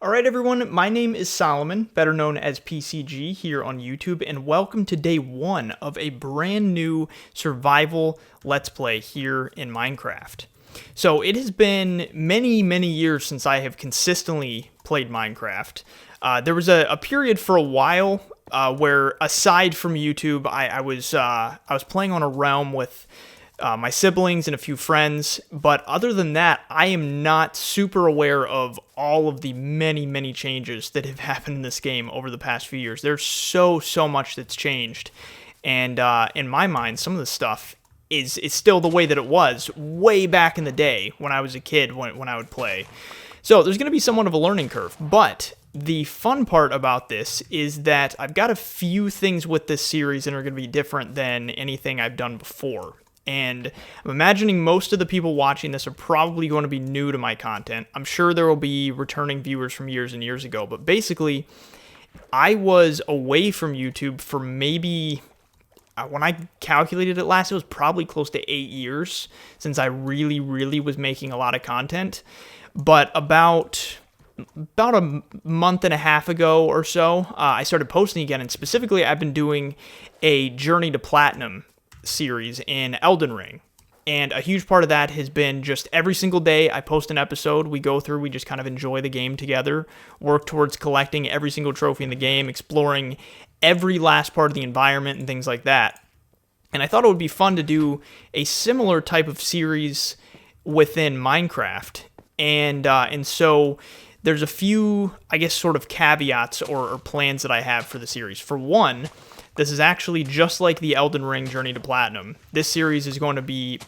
All right, everyone, my name is Solomon, better known as PCG here on YouTube, and welcome to day one of a brand new survival Let's Play here in Minecraft. So it has been many years since I have consistently played Minecraft. There was a period for a while where, aside from YouTube, I was playing on a realm with my siblings and a few friends, but other than that, I am not super aware of all of the many changes that have happened in this game over the past few years. There's so much that's changed, and in my mind, some of the stuff is still the way that it was way back in the day when I was a kid when I would play. So there's going to be somewhat of a learning curve, but the fun part about this is that I've got a few things with this series that are going to be different than anything I've done before. And I'm imagining most of the people watching this are probably going to be new to my content. I'm sure there will be returning viewers from years and years ago, but basically, I was away from YouTube for maybe, when I calculated it last, it was probably close to 8 years since I really was making a lot of content. But about a month and a half ago or so, I started posting again, and specifically, I've been doing a Journey to Platinum series in Elden Ring, and a huge part of that has been just every single day I post an episode. We go through, we just kind of enjoy the game together, work towards collecting every single trophy in the game, exploring every last part of the environment and things like that. And I thought it would be fun to do a similar type of series within Minecraft, and so there's a few, I guess, sort of caveats or plans that I have for the series. For one, this is actually just like the Elden Ring Journey to Platinum. This series is going to be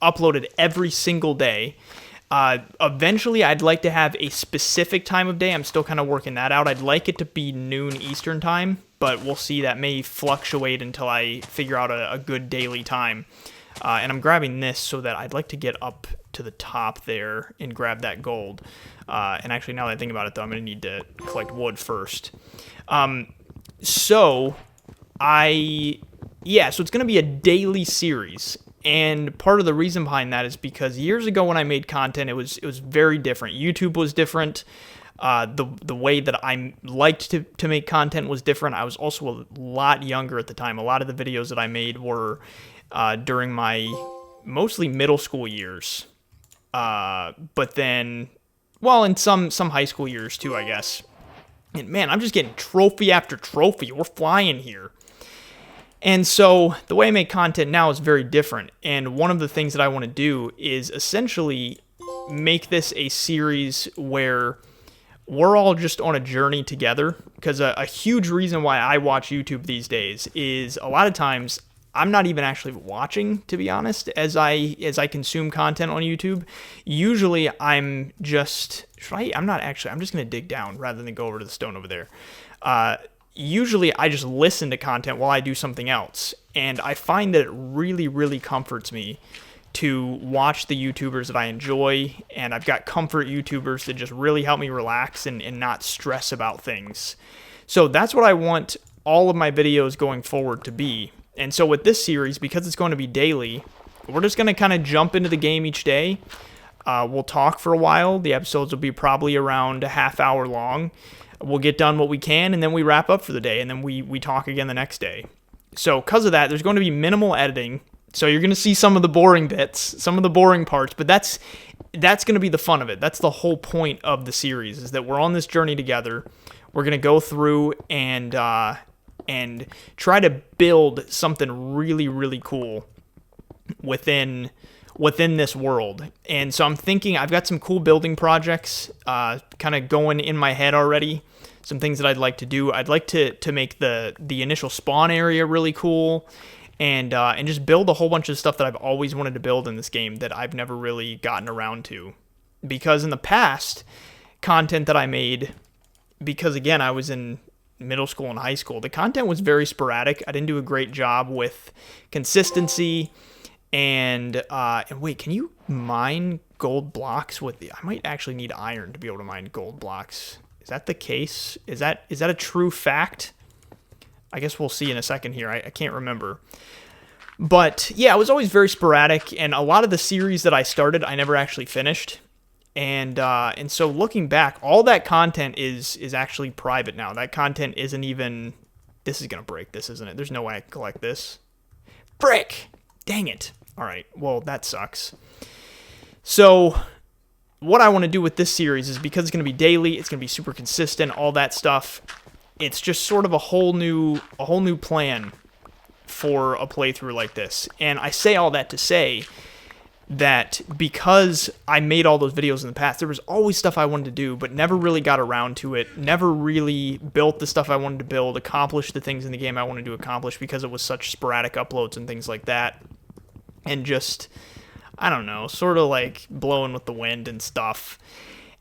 uploaded every single day. Eventually, I'd like to have a specific time of day. I'm still kind of working that out. I'd like it to be noon Eastern time, but we'll see. That may fluctuate until I figure out a good daily time. And I'm grabbing this so that I'd like to get up to the top there and grab that gold. And actually, now that I think about it, though, I'm going to need to collect wood first. So it's going to be a daily series, and part of the reason behind that is because years ago when I made content, it was very different. YouTube was different. The way that I liked to make content was different. I was also a lot younger at the time. A lot of the videos that I made were during my mostly middle school years, but then, well, in some high school years too, I guess. And man, I'm just getting trophy after trophy. We're flying here. And so the way I make content now is very different. And one of the things that I want to do is essentially make this a series where we're all just on a journey together. Because a huge reason why I watch YouTube these days is a lot of times I'm not even actually watching, to be honest, as I consume content on YouTube. Usually I'm just I'm just going to dig down rather than go over to the stone over there. Usually I just listen to content while I do something else, and I find that it really comforts me to watch the YouTubers that I enjoy, and I've got comfort YouTubers that just really help me relax and not stress about things. So that's what I want all of my videos going forward to be. And so with this series, because it's going to be daily, we're just going to kind of jump into the game each day. We'll talk for a while. The episodes will be probably around a half hour long. We'll get done what we can, and then we wrap up for the day, and then we talk again the next day. So because of that, there's going to be minimal editing. So you're going to see some of the boring bits, some of the boring parts, but that's going to be the fun of it. That's the whole point of the series, is that we're on this journey together. We're going to go through and try to build something really cool within this world. And so I'm thinking I've got some cool building projects kind of going in my head already. Some things that I'd like to do. I'd like to make the initial spawn area really cool, and just build a whole bunch of stuff that I've always wanted to build in this game that I've never really gotten around to. Because in the past, content that I made, because again, I was in middle school and high school, the content was very sporadic. I didn't do a great job with consistency. And wait, can you mine gold blocks with I might actually need iron to be able to mine gold blocks. Is that the case? Is that a true fact? I guess we'll see in a second here. I can't remember. But yeah, it was always very sporadic, and a lot of the series that I started, I never actually finished. And so looking back, all that content is actually private now. That content isn't even. This is gonna break. This isn't it. There's no way I can collect this. Frick! Dang it. All right. Well, that sucks. So what I want to do with this series is, because it's going to be daily, it's going to be super consistent, all that stuff. It's just sort of a whole new plan for a playthrough like this. And I say all that to say that because I made all those videos in the past, there was always stuff I wanted to do, but never really got around to it, never really built the stuff I wanted to build, accomplished the things in the game I wanted to accomplish, because it was such sporadic uploads and things like that. And just, I don't know, sort of like blowing with the wind and stuff.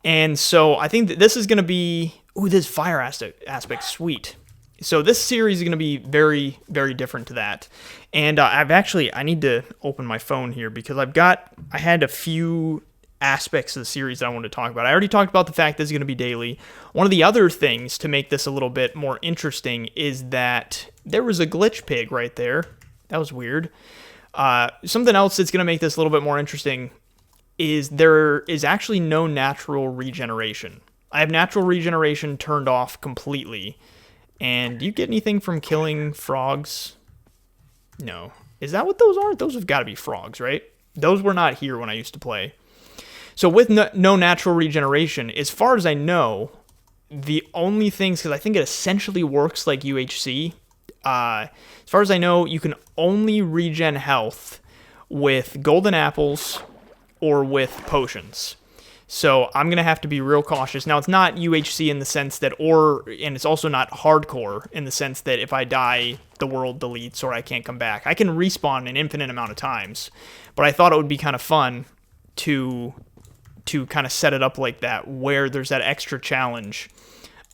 And so I think that this is going to be, this fire aspect, sweet. So this series is going to be very, very different to that. And I need to open my phone here, because I had a few aspects of the series that I wanted to talk about. I already talked about the fact that it's going to be daily. One of the other things to make this a little bit more interesting is that there was a glitch pig right there. That was weird. Something else that's going to make this a little bit more interesting is there is actually no natural regeneration. I have natural regeneration turned off completely. And do you get anything from killing frogs? No. Is that what those are? Those have got to be frogs, right? Those were not here when I used to play. So with no natural regeneration, as far as I know, the only things, because I think it essentially works like UHC, as far as I know, you can only regen health with golden apples or with potions. So I'm going to have to be real cautious. Now, it's not UHC in the sense that, and it's also not hardcore in the sense that if I die, the world deletes or I can't come back. I can respawn an infinite amount of times, but I thought it would be kind of fun to kind of set it up like that, where there's that extra challenge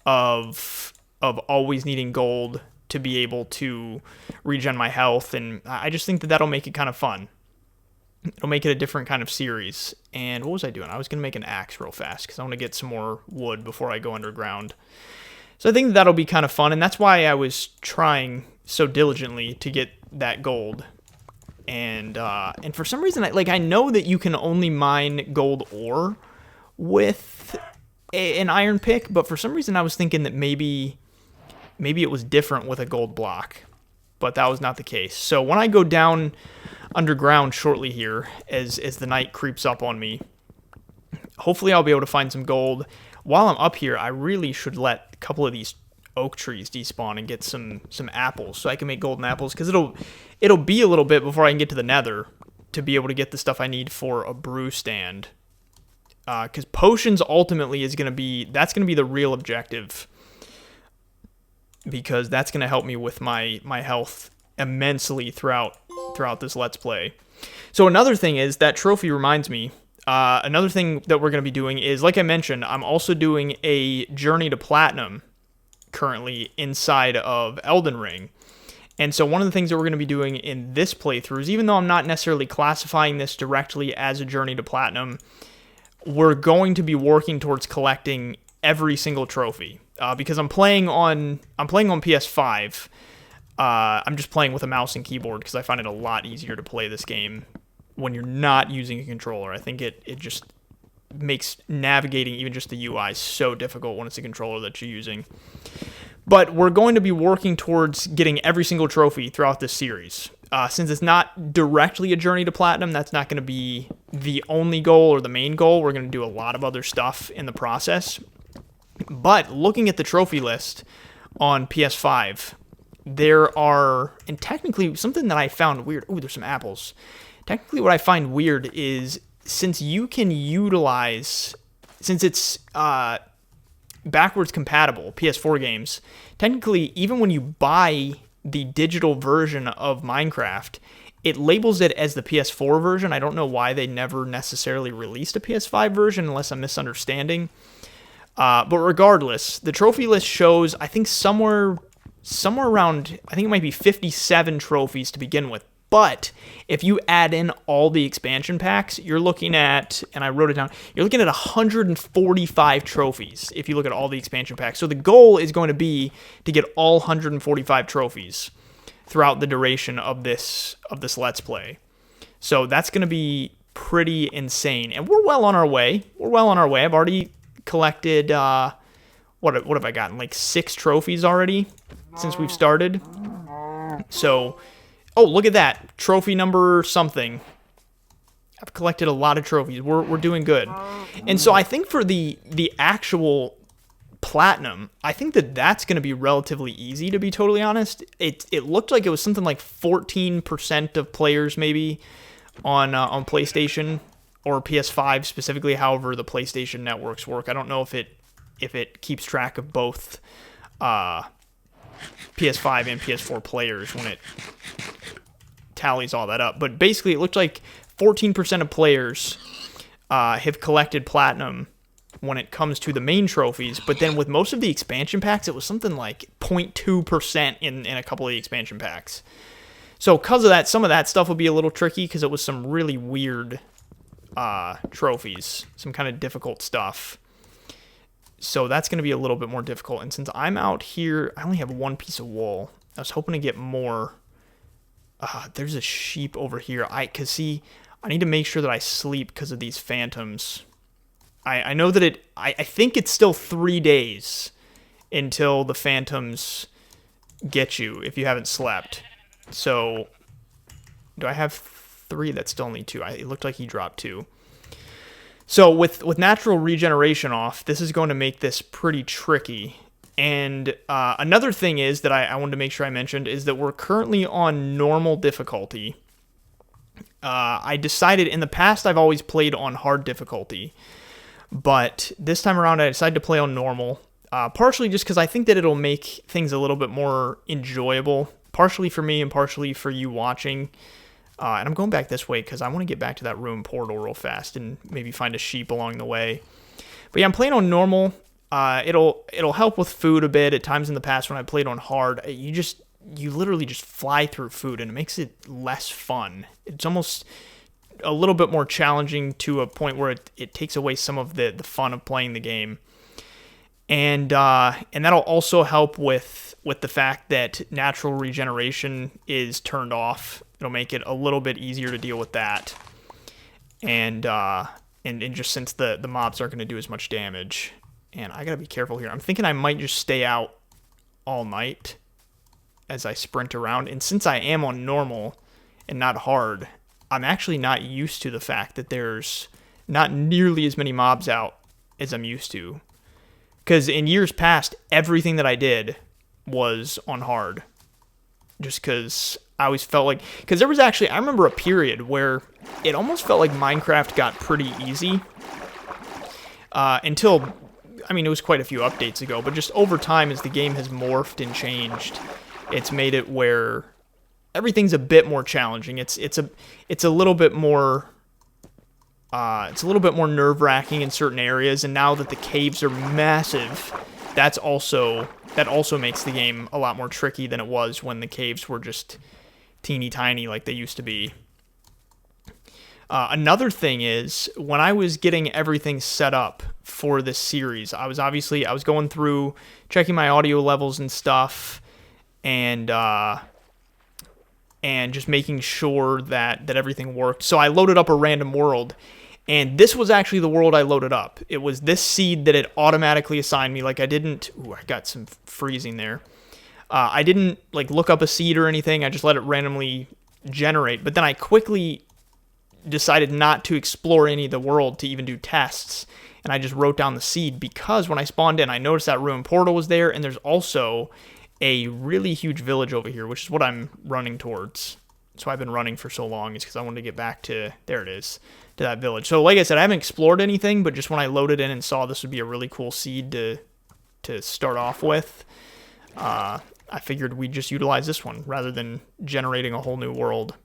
of always needing gold to be able to regen my health, and I just think that that'll make it kind of fun. It'll make it a different kind of series. And what was I doing? I was going to make an axe real fast because I want to get some more wood before I go underground. So I think that'll be kind of fun, and that's why I was trying so diligently to get that gold. And for some reason, I know that you can only mine gold ore with an iron pick, but for some reason I was thinking that maybe it was different with a gold block, but that was not the case. So when I go down underground shortly here, as the night creeps up on me, hopefully I'll be able to find some gold. While I'm up here, I really should let a couple of these oak trees despawn and get some apples so I can make golden apples, because it'll be a little bit before I can get to the nether to be able to get the stuff I need for a brew stand. Because potions ultimately that's going to be the real objective, because that's going to help me with my health immensely throughout this Let's Play. So another thing is, that trophy reminds me, another thing that we're going to be doing is, like I mentioned, I'm also doing a Journey to Platinum currently inside of Elden Ring. And so one of the things that we're going to be doing in this playthrough is, even though I'm not necessarily classifying this directly as a Journey to Platinum, we're going to be working towards collecting every single trophy. Because I'm playing on PS5. I'm just playing with a mouse and keyboard because I find it a lot easier to play this game when you're not using a controller. I think it just makes navigating even just the UI so difficult when it's a controller that you're using. But we're going to be working towards getting every single trophy throughout this series. Since it's not directly a Journey to Platinum, that's not going to be the only goal or the main goal. We're going to do a lot of other stuff in the process. But looking at the trophy list on PS5, there are, and technically something that I found weird, there's some apples. Technically what I find weird is, since you can utilize, since it's backwards compatible, PS4 games, technically even when you buy the digital version of Minecraft, it labels it as the PS4 version. I don't know why they never necessarily released a PS5 version, unless I'm misunderstanding. But regardless, the trophy list shows, I think somewhere around, I think it might be 57 trophies to begin with. But if you add in all the expansion packs, you're looking at, and I wrote it down, you're looking at 145 trophies if you look at all the expansion packs. So the goal is going to be to get all 145 trophies throughout the duration of this Let's Play. So that's going to be pretty insane. And we're well on our way. I've already collected, what have I gotten? Like 6 trophies already since we've started. So, oh, look at that. Trophy number something. I've collected a lot of trophies. We're doing good. And so I think for the actual platinum, I think that's going to be relatively easy, to be totally honest. It looked like it was something like 14% of players maybe on PlayStation or PS5 specifically. However, the PlayStation networks work. I don't know if it keeps track of both PS5 and PS4 players when it tallies all that up. But basically, it looked like 14% of players have collected platinum when it comes to the main trophies, but then with most of the expansion packs, it was something like 0.2% in a couple of the expansion packs. So because of that, some of that stuff will be a little tricky because it was some really weird trophies, some kind of difficult stuff. So that's going to be a little bit more difficult. And since I'm out here, I only have 1 piece of wool. I was hoping to get more. There's a sheep over here. I need to make sure that I sleep because of these phantoms. I know that I think it's still 3 days until the phantoms get you if you haven't slept. So, do I have 3? That's still only 2. It looked like he dropped 2. So, with natural regeneration off, this is going to make this pretty tricky. And another thing is that I wanted to make sure I mentioned is that we're currently on normal difficulty. I decided in the past I've always played on hard difficulty. But this time around, I decided to play on normal, partially just because I think that it'll make things a little bit more enjoyable, partially for me and partially for you watching. And I'm going back this way because I want to get back to that room portal real fast and maybe find a sheep along the way. But yeah, I'm playing on normal. It'll help with food a bit. At times in the past when I played on hard, you literally just fly through food and it makes it less fun. It's almost a little bit more challenging to a point where it takes away some of the fun of playing the game. And that'll also help with the fact that natural regeneration is turned off. It'll make it a little bit easier to deal with that. And just since the mobs aren't going to do as much damage. And I got to be careful here. I'm thinking I might just stay out all night as I sprint around. And since I am on normal and not hard, I'm actually not used to the fact that there's not nearly as many mobs out as I'm used to. Because in years past, everything that I did was on hard. Just because I always felt like... Because there was actually... I remember a period where it almost felt like Minecraft got pretty easy. Until... I mean, it was quite a few updates ago. But just over time, as the game has morphed and changed, it's made it where... everything's a bit more challenging. It's a little bit more nerve-wracking in certain areas, and now that the caves are massive, that also makes the game a lot more tricky than it was when the caves were just teeny tiny like they used to be. Another thing is, when I was getting everything set up for this series, I was going through checking my audio levels and stuff, and just making sure that everything worked. So I loaded up a random world, and this was actually the world I loaded up. It was this seed that it automatically assigned me. Like I didn't... Ooh, I got some freezing there. I didn't like look up a seed or anything. I just let it randomly generate. But then I quickly decided not to explore any of the world to even do tests. And I just wrote down the seed because when I spawned in, I noticed that ruined portal was there, and there's also a really huge village over here, which is what I'm running towards. So I've been running for so long is because I wanted to get back to, there it is, to that village. So like I said, I haven't explored anything, but just when I loaded in and saw this would be a really cool seed to start off with, I figured we'd just utilize this one rather than generating a whole new world.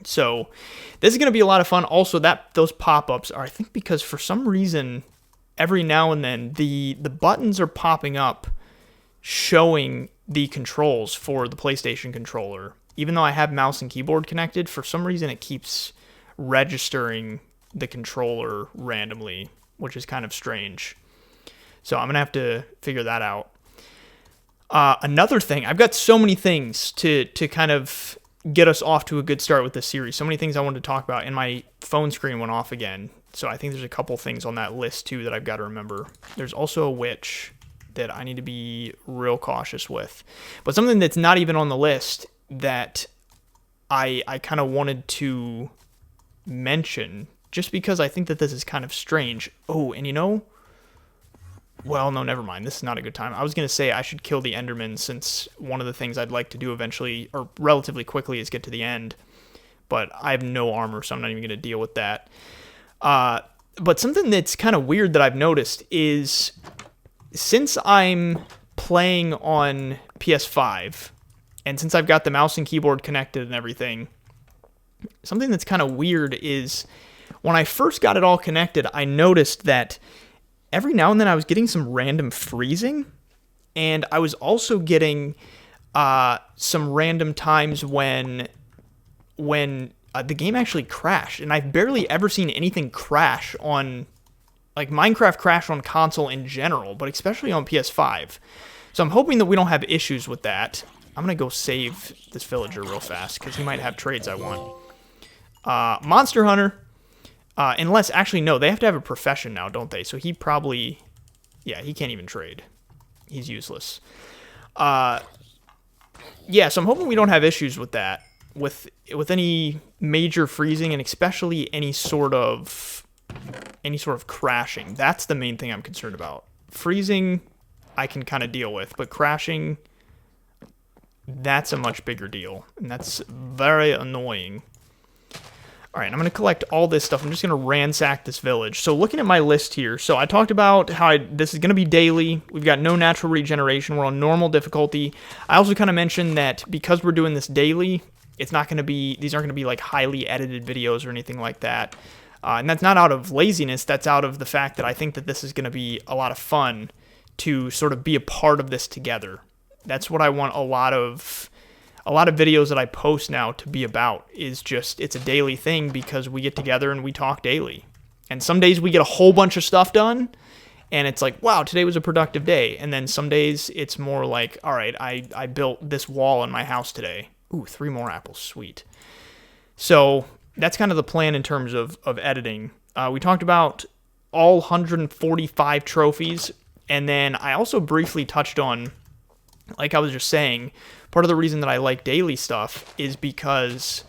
So this is going to be a lot of fun. Also, those pop-ups are, I think, because for some reason, every now and then, the buttons are popping up showing the controls for the PlayStation controller. Even though I have mouse and keyboard connected, for some reason it keeps registering the controller randomly, which is kind of strange. So I'm going to have to figure that out. Another thing, I've got so many things to kind of get us off to a good start with this series. So many things I wanted to talk about, and my phone screen went off again. So I think there's a couple things on that list too that I've got to remember. There's also a witch that I need to be real cautious with. But something that's not even on the list that I kind of wanted to mention, just because I think that this is kind of strange. Oh, and well, no, never mind. This is not a good time. I was going to say I should kill the Enderman, since one of the things I'd like to do eventually, or relatively quickly, is get to the end. But I have no armor, so I'm not even going to deal with that. But something that's kind of weird that I've noticed is, since I'm playing on PS5, and since I've got the mouse and keyboard connected and everything, something that's kind of weird is, when I first got it all connected, I noticed that every now and then I was getting some random freezing, and I was also getting some random times when the game actually crashed. And I've barely ever seen anything crash on, like, Minecraft crash on console in general, but especially on PS5. So I'm hoping that we don't have issues with that. I'm going to go save this villager real fast, because he might have trades I want. Monster Hunter. Unless, actually, no, they have to have a profession now, don't they? So he probably, yeah, he can't even trade. He's useless. Yeah, so I'm hoping we don't have issues with that, with any major freezing, and especially any sort of crashing. That's the main thing I'm concerned about. Freezing, I can kind of deal with, but crashing, that's a much bigger deal, and that's very annoying. All right, I'm going to collect all this stuff. I'm just going to ransack this village. So looking at my list here, so I talked about how this is going to be daily. We've got no natural regeneration. We're on normal difficulty. I also kind of mentioned that because we're doing this daily, it's not going to be, these aren't going to be like highly edited videos or anything like that. And that's not out of laziness. That's out of the fact that I think that this is going to be a lot of fun to sort of be a part of this together. That's what I want a lot of videos that I post now to be about, is just, it's a daily thing, because we get together and we talk daily. And some days we get a whole bunch of stuff done, and it's like, wow, today was a productive day. And then some days it's more like, all right, I built this wall in my house today. Ooh, 3 more apples, sweet. So that's kind of the plan in terms of editing. We talked about all 145 trophies, and then I also briefly touched on, like I was just saying, part of the reason that I like daily stuff is because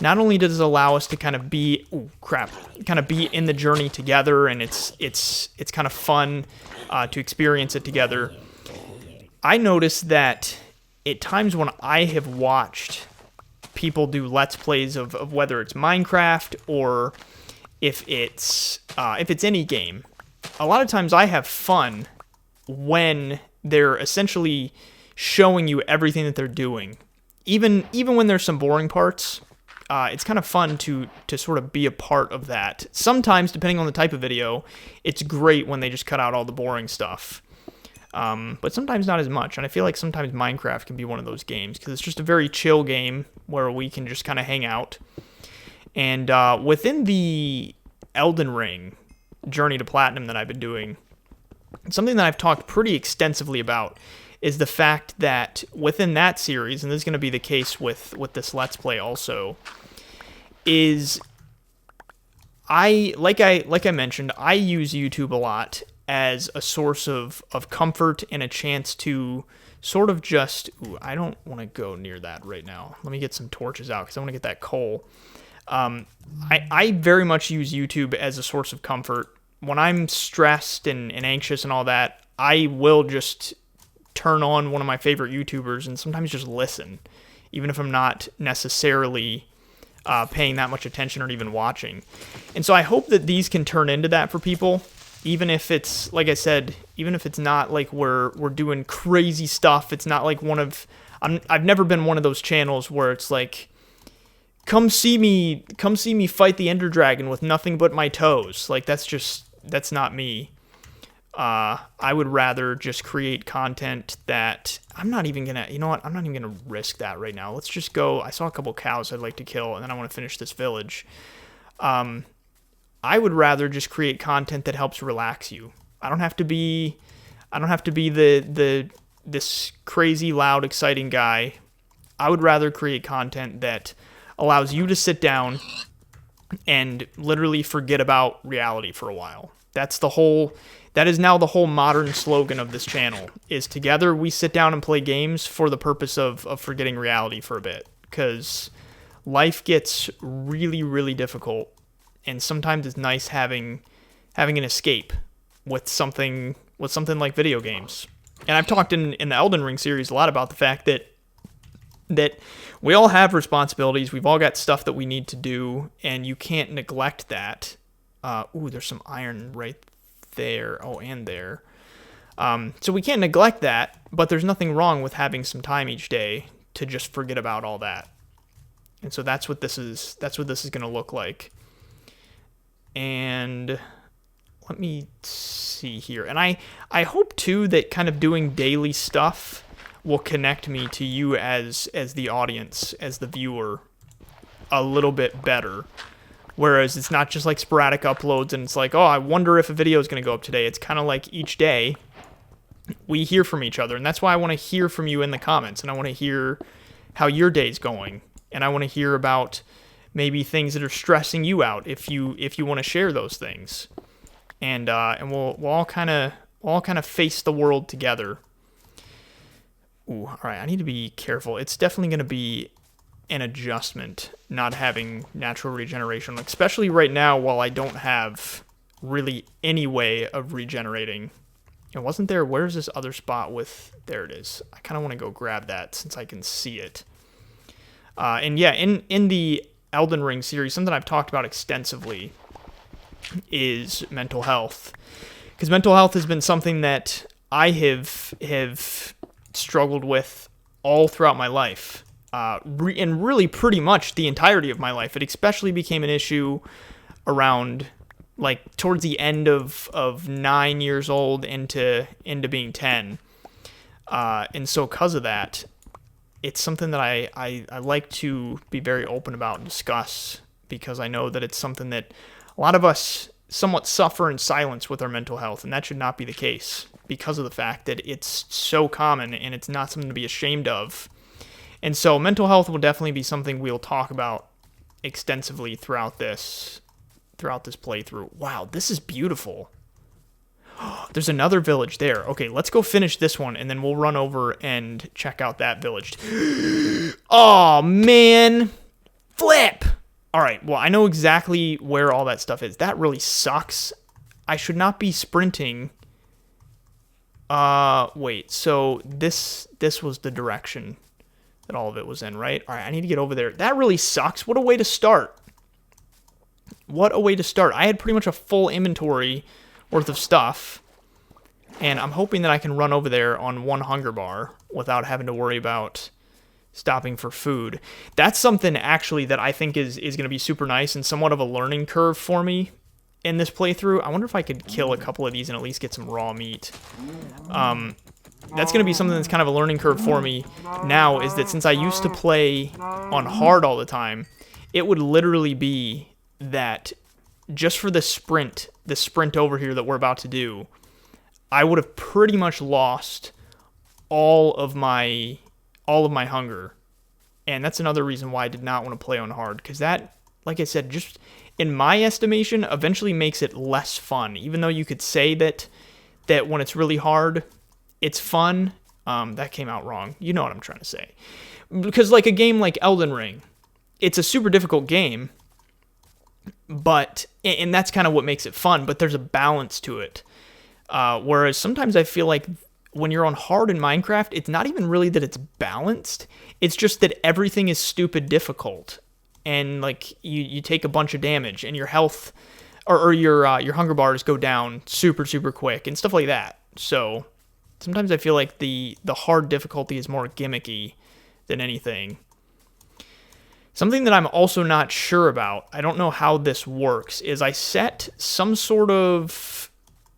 not only does it allow us to kind of be, kind of be in the journey together, and it's kind of fun to experience it together. I noticed that at times when I have watched people do Let's Plays of whether it's Minecraft or if it's any game, a lot of times I have fun when they're essentially showing you everything that they're doing. Even when there's some boring parts, it's kind of fun to sort of be a part of that. Sometimes, depending on the type of video, it's great when they just cut out all the boring stuff. But sometimes not as much. And I feel like sometimes Minecraft can be one of those games, because it's just a very chill game where we can just kind of hang out. And within the Elden Ring Journey to Platinum that I've been doing, something that I've talked pretty extensively about is the fact that within that series, and this is going to be the case with this Let's Play also, is like I mentioned, I use YouTube a lot as a source of comfort and a chance to sort of just, I don't want to go near that right now. Let me get some torches out, because I want to get that coal. I very much use YouTube as a source of comfort. When I'm stressed and anxious and all that, I will just turn on one of my favorite YouTubers and sometimes just listen, even if I'm not necessarily paying that much attention or even watching. And so I hope that these can turn into that for people, even if it's, like I said, even if it's not like we're doing crazy stuff. It's not like I've never been one of those channels where it's like, come see me fight the Ender Dragon with nothing but my toes. Like, that's not me. I would rather just create content that I'm not even gonna, I'm not even gonna risk that right now. Let's just go. I saw a couple cows I'd like to kill, and then I want to finish this village. I would rather just create content that helps relax you. I don't have to be this crazy, loud, exciting guy. I would rather create content that allows you to sit down and literally forget about reality for a while. That is now the whole modern slogan of this channel, is together we sit down and play games for the purpose of forgetting reality for a bit. Because life gets really, really difficult, and sometimes it's nice having an escape with something like video games. And I've talked in the Elden Ring series a lot about the fact that we all have responsibilities. We've all got stuff that we need to do, and you can't neglect that. There's some iron right there. Oh, and there. So we can't neglect that, but there's nothing wrong with having some time each day to just forget about all that. And so that's what this is going to look like. And let me see here. And I hope too that kind of doing daily stuff will connect me to you as the audience, as the viewer, a little bit better. Whereas it's not just like sporadic uploads and it's like, oh, I wonder if a video is going to go up today. It's kind of like each day we hear from each other. And that's why I want to hear from you in the comments. And I want to hear how your day's going. And I want to hear about maybe things that are stressing you out if you want to share those things. And we'll all kind of face the world together. Ooh, all right, I need to be careful. It's definitely going to be an adjustment not having natural regeneration, especially right now while I don't have really any way of regenerating. And wasn't there, where's this other spot with, there it is. I kind of want to go grab that since I can see it. And yeah, in the Elden Ring series, something I've talked about extensively is mental health. Because mental health has been something that I have struggled with all throughout my life. And really pretty much the entirety of my life. It especially became an issue around, like, towards the end of 9 years old into being 10. And so because of that, it's something that I like to be very open about and discuss, because I know that it's something that a lot of us somewhat suffer in silence with our mental health, and that should not be the case because of the fact that it's so common and it's not something to be ashamed of. And so mental health will definitely be something we'll talk about extensively throughout this playthrough. Wow, this is beautiful. There's another village there. Okay, let's go finish this one, and then we'll run over and check out that village. Oh, man. Flip! All right, well, I know exactly where all that stuff is. That really sucks. I should not be sprinting. Wait, so this was the direction that all of it was in, right? All right, I need to get over there. That really sucks. What a way to start. What a way to start. I had pretty much a full inventory worth of stuff, and I'm hoping that I can run over there on one hunger bar without having to worry about stopping for food. That's something actually that I think is going to be super nice and somewhat of a learning curve for me in this playthrough. I wonder if I could kill a couple of these and at least get some raw meat. That's going to be something that's kind of a learning curve for me now, is that since I used to play on hard all the time, it would literally be that just for the sprint over here that we're about to do, I would have pretty much lost all of my hunger. And that's another reason why I did not want to play on hard, because that, like I said, just in my estimation, eventually makes it less fun. Even though you could say that when it's really hard, it's fun. That came out wrong. You know what I'm trying to say. Because like a game like Elden Ring, it's a super difficult game, and that's kind of what makes it fun, but there's a balance to it. Whereas sometimes I feel like when you're on hard in Minecraft, it's not even really that it's balanced. It's just that everything is stupid difficult. And like you take a bunch of damage and your health or your hunger bars go down super, super quick and stuff like that. So sometimes I feel like the hard difficulty is more gimmicky than anything. Something that I'm also not sure about, I don't know how this works, is I set some sort of,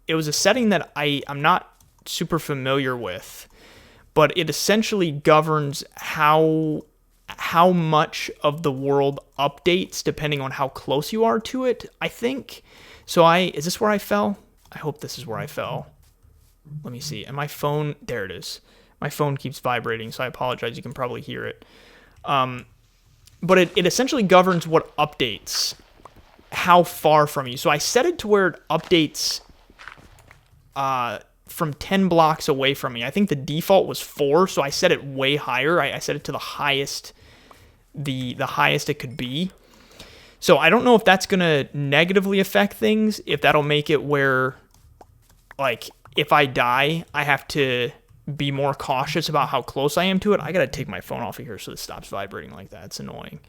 it was a setting that I'm not super familiar with, but it essentially governs how much of the world updates depending on how close you are to it, I think. So is this where I fell? I hope this is where I fell. Let me see. And my phone, there it is. My phone keeps vibrating, so I apologize. You can probably hear it. But it essentially governs what updates, how far from you. So I set it to where it updates from 10 blocks away from me. I think the default was 4, so I set it way higher. I set it to the highest, the highest it could be. So I don't know if that's going to negatively affect things, if that'll make it where, like, if I die, I have to be more cautious about how close I am to it. I got to take my phone off of here so it stops vibrating like that. It's annoying.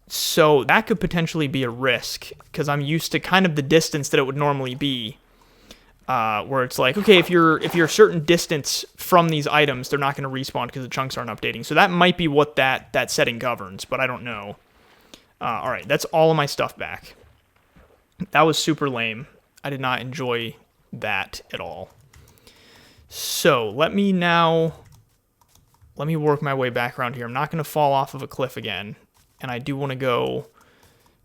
So that could potentially be a risk because I'm used to kind of the distance that it would normally be, where it's like, okay, if you're a certain distance from these items, they're not going to respawn because the chunks aren't updating. So that might be what that setting governs, but I don't know. All right, that's all of my stuff back. That was super lame. I did not enjoy that at all. So let me work my way back around here. I'm not going to fall off of a cliff again. And I do want to go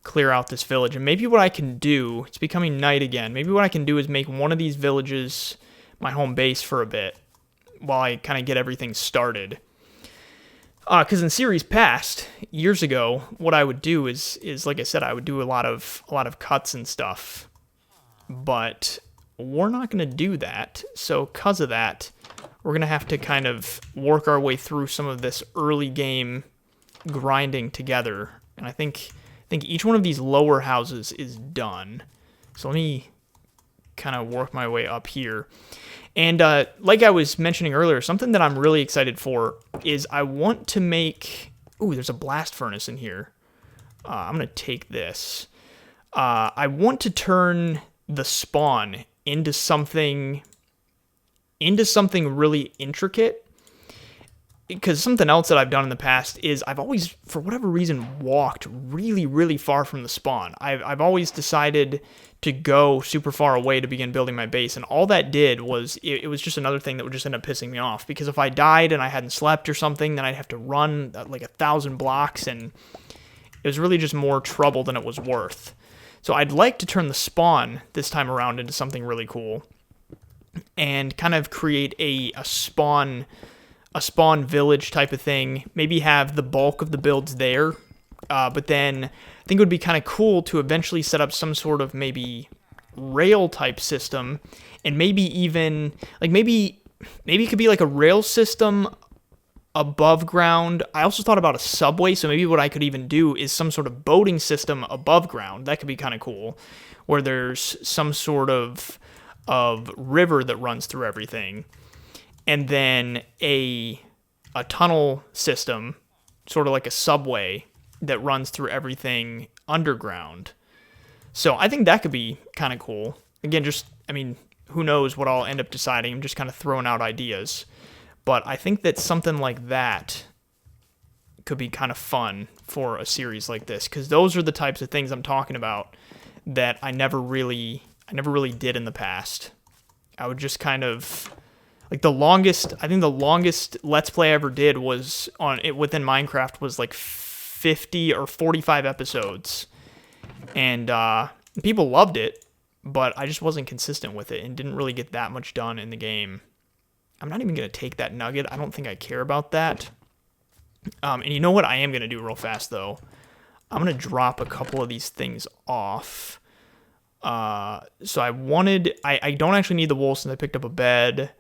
clear out this village. And maybe what I can do, it's becoming night again, maybe what I can do is make one of these villages my home base for a bit while I kind of get everything started. Because in series past, years ago, what I would do is like I said, I would do a lot of cuts and stuff. But we're not going to do that. So because of that, we're going to have to kind of work our way through some of this early game grinding together, and I think each one of these lower houses is done. So let me kind of work my way up here. And like I was mentioning earlier, something that I'm really excited for is I want to make... Ooh, there's a blast furnace in here. I'm going to take this. I want to turn the spawn into something really intricate. Because something else that I've done in the past is I've always, for whatever reason, walked really, really far from the spawn. I've always decided to go super far away to begin building my base, and all that did was, it was just another thing that would just end up pissing me off. Because if I died and I hadn't slept or something, then I'd have to run like 1,000 blocks, and it was really just more trouble than it was worth. So I'd like to turn the spawn this time around into something really cool, and kind of create a spawn village type of thing, maybe have the bulk of the builds there, but then I think it would be kind of cool to eventually set up some sort of maybe rail type system, and maybe even, like maybe it could be like a rail system above ground. I also thought about a subway, so maybe what I could even do is some sort of boating system above ground. That could be kind of cool, where there's some sort of river that runs through everything. And then a tunnel system, sort of like a subway, that runs through everything underground. So I think that could be kind of cool. Again, who knows what I'll end up deciding. I'm just kind of throwing out ideas. But I think that something like that could be kind of fun for a series like this, because those are the types of things I'm talking about that I never really did in the past. I would just kind of... Like the longest Let's Play I ever did was within Minecraft was like 50 or 45 episodes. And people loved it, but I just wasn't consistent with it and didn't really get that much done in the game. I'm not even going to take that nugget. I don't think I care about that. And you know what I am going to do real fast, though? I'm going to drop a couple of these things off. So I don't actually need the wool since I picked up a bed.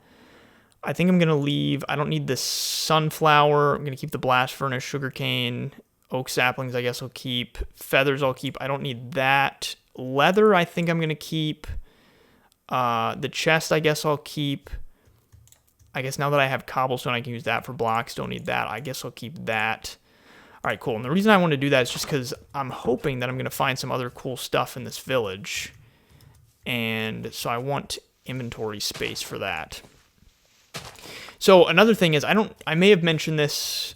I think I'm going to leave. I don't need the sunflower. I'm going to keep the blast furnace, sugarcane, oak saplings I guess I'll keep. Feathers I'll keep. I don't need that. Leather I think I'm going to keep. The chest I guess I'll keep. I guess now that I have cobblestone I can use that for blocks. Don't need that. I guess I'll keep that. All right, cool. And the reason I want to do that is just because I'm hoping that I'm going to find some other cool stuff in this village. And so I want inventory space for that. So another thing is, I may have mentioned this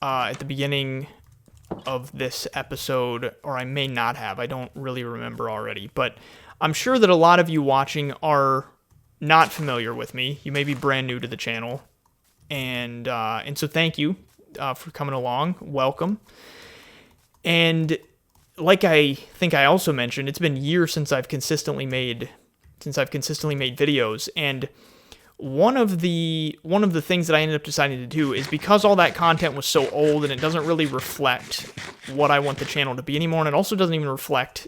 at the beginning of this episode, or I may not have. I don't really remember already, but I'm sure that a lot of you watching are not familiar with me. You may be brand new to the channel, and so thank you for coming along. Welcome. And like I think I also mentioned, it's been years since I've consistently made videos, and one of the things that I ended up deciding to do is, because all that content was so old and it doesn't really reflect what I want the channel to be anymore, and it also doesn't even reflect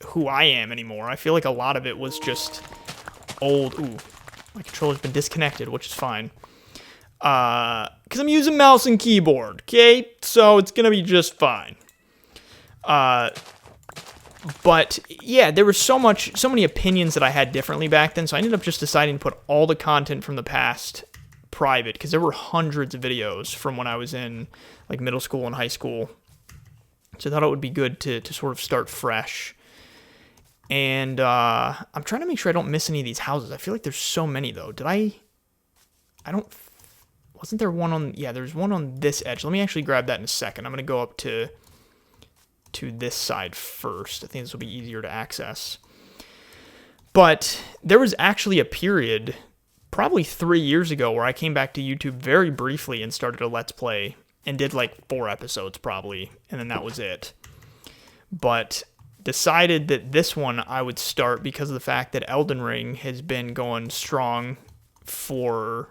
who I am anymore. I feel like a lot of it was just old. Ooh, my controller's been disconnected, which is fine. Because I'm using mouse and keyboard, okay? So it's gonna be just fine. But yeah, there was so many opinions that I had differently back then, so I ended up just deciding to put all the content from the past private, because there were hundreds of videos from when I was in like middle school and high school. So I thought it would be good to sort of start fresh. And I'm trying to make sure I don't miss any of these houses. I feel like there's so many though. Wasn't there one on, yeah, there's one on this edge. Let me actually grab that in a second. I'm going to go up to this side first. I think this will be easier to access. But there was actually a period, probably 3 years ago, where I came back to YouTube very briefly and started a Let's Play and did like 4 episodes probably, and then that was it. But decided that this one I would start because of the fact that Elden Ring has been going strong for,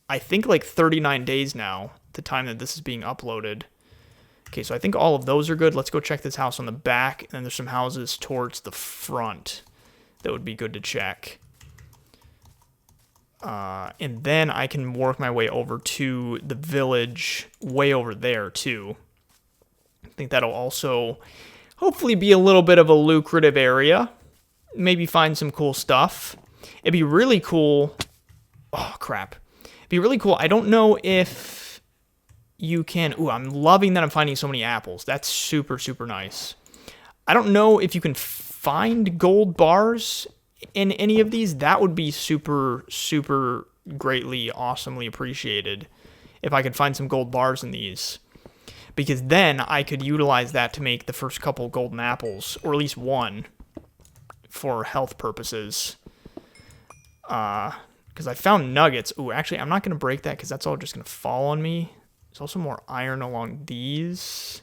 I think, like 39 days now, the time that this is being uploaded. Okay, so I think all of those are good. Let's go check this house on the back, and then there's some houses towards the front that would be good to check. And then I can work my way over to the village way over there, too. I think that'll also hopefully be a little bit of a lucrative area. Maybe find some cool stuff. It'd be really cool. Oh, crap. It'd be really cool. I don't know if you can. Ooh, I'm loving that I'm finding so many apples. That's super, super nice. I don't know if you can find gold bars in any of these. That would be super, super greatly, awesomely appreciated if I could find some gold bars in these. Because then I could utilize that to make the first couple golden apples, or at least one, for health purposes. Because I found nuggets. Ooh, actually, I'm not going to break that because that's all just going to fall on me. There's also more iron along these.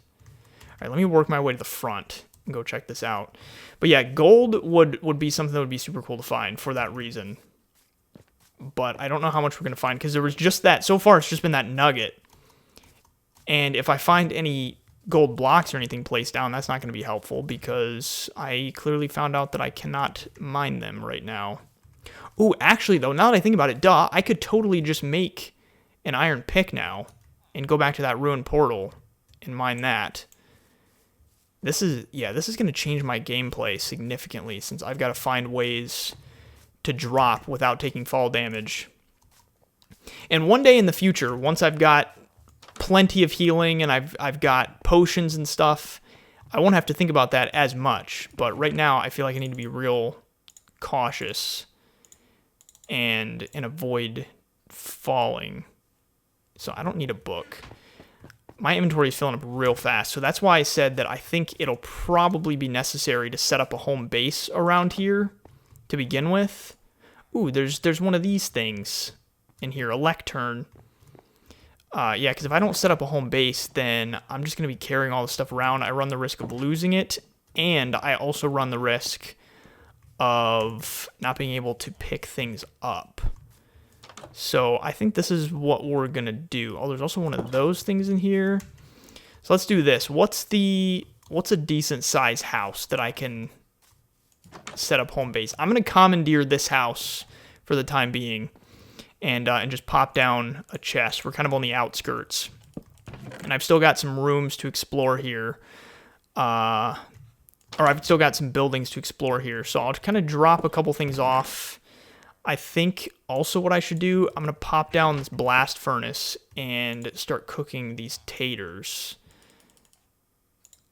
All right, let me work my way to the front and go check this out. But yeah, gold would be something that would be super cool to find for that reason. But I don't know how much we're going to find because there was just that. So far, it's just been that nugget. And if I find any gold blocks or anything placed down, that's not going to be helpful because I clearly found out that I cannot mine them right now. Ooh, actually, though, now that I think about it, I could totally just make an iron pick now and go back to that ruined portal and mine that. This is going to change my gameplay significantly since I've got to find ways to drop without taking fall damage. And one day in the future, once I've got plenty of healing and I've got potions and stuff, I won't have to think about that as much. But right now, I feel like I need to be real cautious and avoid falling. So I don't need a book. My inventory is filling up real fast, so that's why I said that I think it'll probably be necessary to set up a home base around here to begin with. Ooh, there's one of these things in here, a lectern. Yeah, because if I don't set up a home base, then I'm just going to be carrying all this stuff around. I run the risk of losing it, and I also run the risk of not being able to pick things up. So I think this is what we're going to do. Oh, there's also one of those things in here. So let's do this. What's a decent size house that I can set up home base? I'm going to commandeer this house for the time being and just pop down a chest. We're kind of on the outskirts. And I've still got some rooms to explore here. Or I've still got some buildings to explore here. So I'll kind of drop a couple things off. I think also what I should do, I'm going to pop down this blast furnace and start cooking these taters.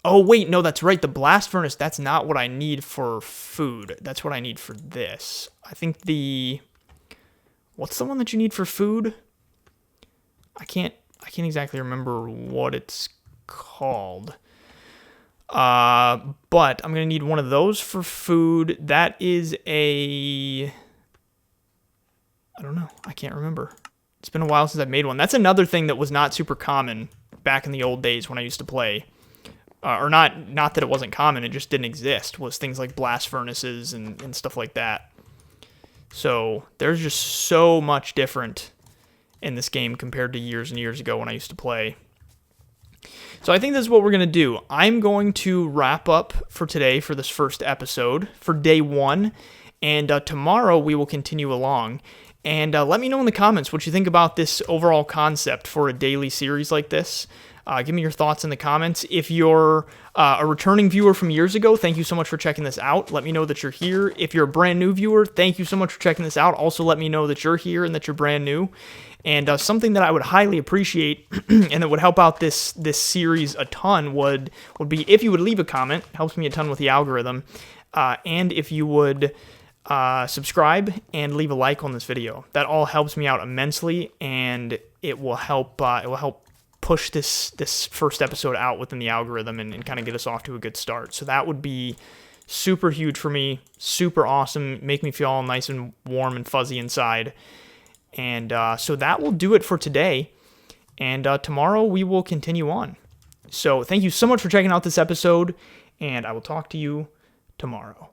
Oh, wait, no, that's right. The blast furnace, that's not what I need for food. That's what I need for this. I think what's the one that you need for food? I can't exactly remember what it's called. But I'm going to need one of those for food. That is I don't know. I can't remember. It's been a while since I've made one. That's another thing that was not super common back in the old days when I used to play. Or not that it wasn't common, it just didn't exist, was things like blast furnaces and stuff like that. So there's just so much different in this game compared to years and years ago when I used to play. So I think this is what we're going to do. I'm going to wrap up for today for this first episode for day 1, and tomorrow we will continue along. And let me know in the comments what you think about this overall concept for a daily series like this. Give me your thoughts in the comments. If you're a returning viewer from years ago, thank you so much for checking this out. Let me know that you're here. If you're a brand new viewer, thank you so much for checking this out. Also, let me know that you're here and that you're brand new. And something that I would highly appreciate and that would help out this series a ton would be if you would leave a comment. It helps me a ton with the algorithm. And if you would subscribe and leave a like on this video. That all helps me out immensely, and it will help push this first episode out within the algorithm and kind of get us off to a good start. So that would be super huge for me, super awesome, make me feel all nice and warm and fuzzy inside. And so that will do it for today. And tomorrow we will continue on. So thank you so much for checking out this episode, and I will talk to you tomorrow.